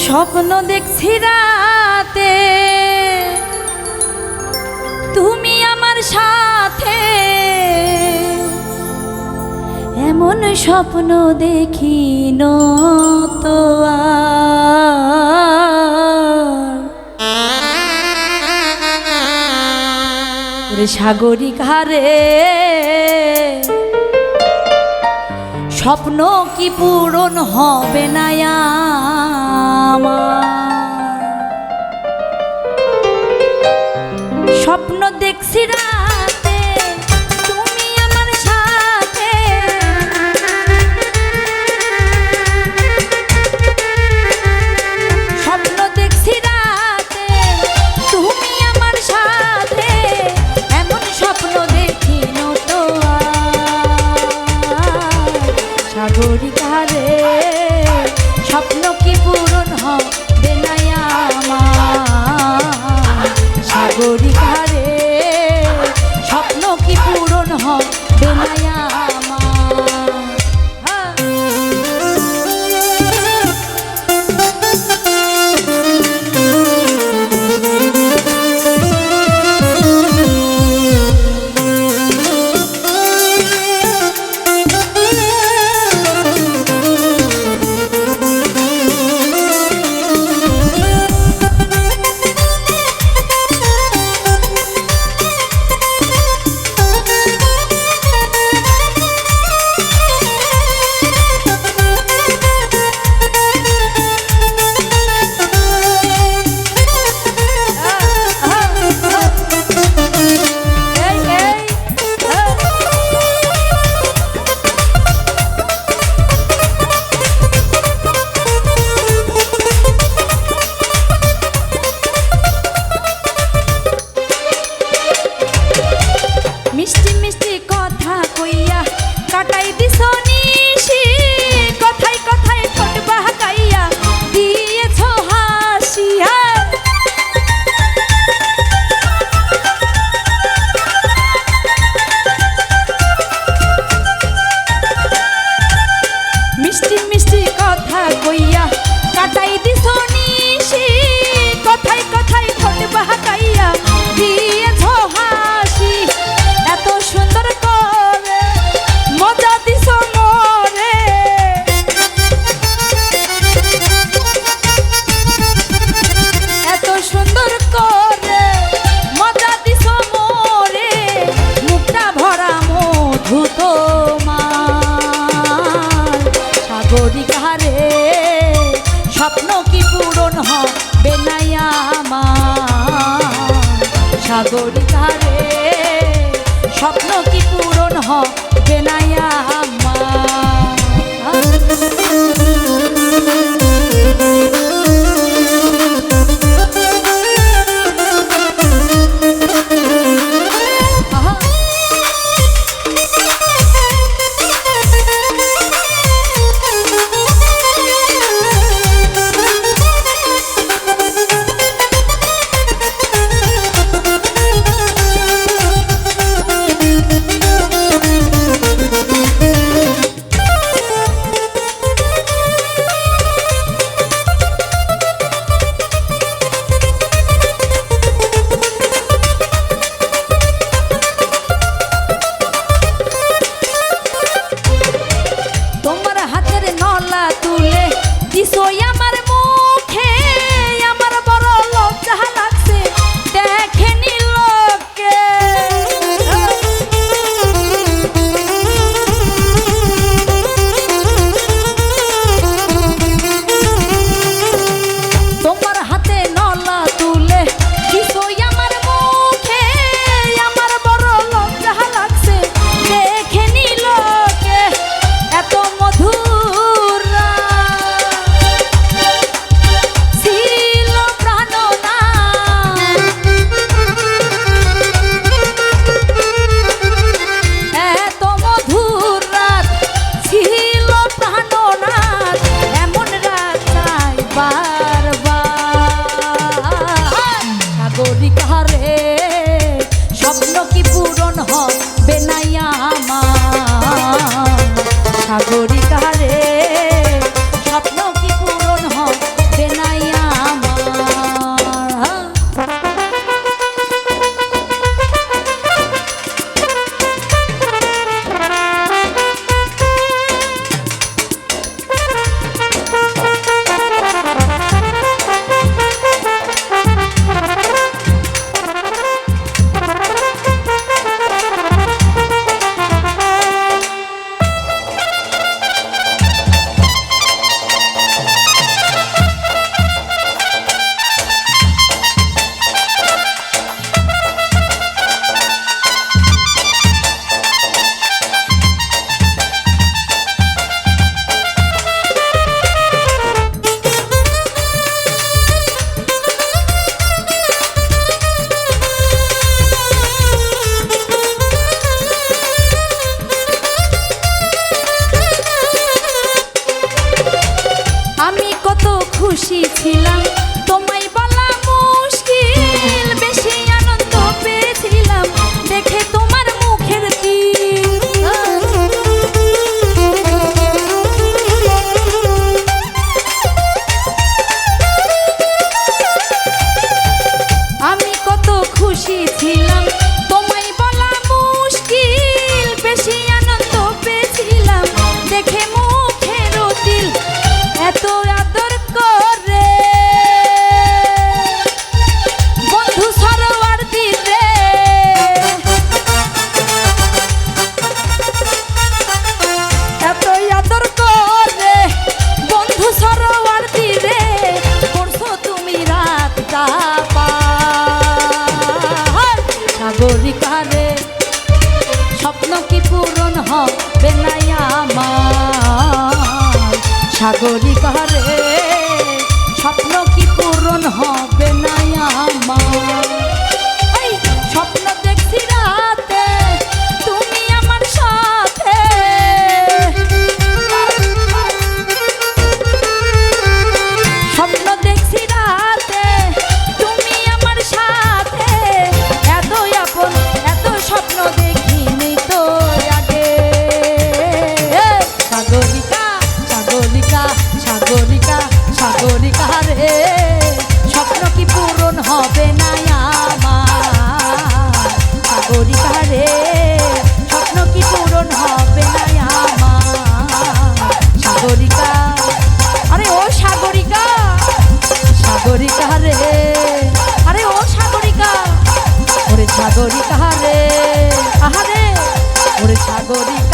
স্বপ্ন দেখছি রাতে তুমি আমার সাথে, এমন স্বপ্ন দেখি তো আর সাগরিক হারে স্বপ্ন কি পূরণ হবে না আমার? স্বপ্ন দেখছি রাতে তুমি আমার সাথে, স্বপ্ন দেখছি রাতে তুমি আমার সাথে, এমন স্বপ্ন দেখি তো সাগরিক হারে স্বপ্ন কি পূরণ হবে না আমার? সাগরিক হারে স্বপ্ন কি পূরণ হবে না আমার? মিষ্টি মিষ্টি কথা কইয়া কাটাই দিছো নিশি, কথায় কথায় ঠোঁট বাঁকাইয়া দিয়েছো হাসিয়া। মিষ্টি মিষ্টি কথা কইয়া কাটাই দিছো নিশি, কথায় কথায় ঠোঁট বাঁকাইয়া দিয়েছো হাসি। এত সুন্দর করে মজা দিছো মোরে, এত সুন্দর করে মজা দিছো মোরে, মুখটা ভরা মধু তোমার। সাগরিক হারে স্বপ্ন কি পূরণ হবে না আমার? সাগরিক হারে স্বপ্ন কি পূরণ হবে না আমার? তোমার হাতের নলা তুলে দিছো আমার মুখে, আমার বড় লজ্জা লাগছে দেখেনি লোকে। তোমার হাতে নলা তুলে দিছো আমার মুখে, আমার বড় লজ্জা লাগছে দেখেনি লোকে। এত মধুরা খুশি ছিলাম তোমায় বলা মুশকিল, বেশি আনন্দ পেয়েছিলাম দেখে তোমার মুখের তিল। আমি কত খুশি ছিলাম তোমায় বলা মুশকিল, বেশি আনন্দ পেয়েছিলাম দেখে মুখের তিল। এত আদর করে বন্ধু সরোয়ার দিলে, এত আদর করে বন্ধু সরোয়ার দিলে, করছো তুমি রাতটা পার। সাগরিকারে স্বপ্ন কি পূরণ হবে না আমার, সাগরিকারে স্বপ্ন কি পূরণ হবে না আমার। এই স্বপ্ন দেখছি রাতে তুমি আমার সাথে, স্বপ্ন দেখছি রাতে তুমি আমার সাথে, এত আপন এত স্বপ্ন দেখিনি তো আগে। সাগরিকা সাগরিকা সাগরিকা সাগরিকা রে, স্বপ্ন কি পূরণ হবে না আমার, সাগরিকা রে স্বপ্ন কি পূরণ হবে না আমার। সাগরিকা আরে ও সাগরিকা, সাগরিকা রে আরে ও সাগরিকা, ওরে সাগরিকা রে আহারে ওরে সাগরিকা।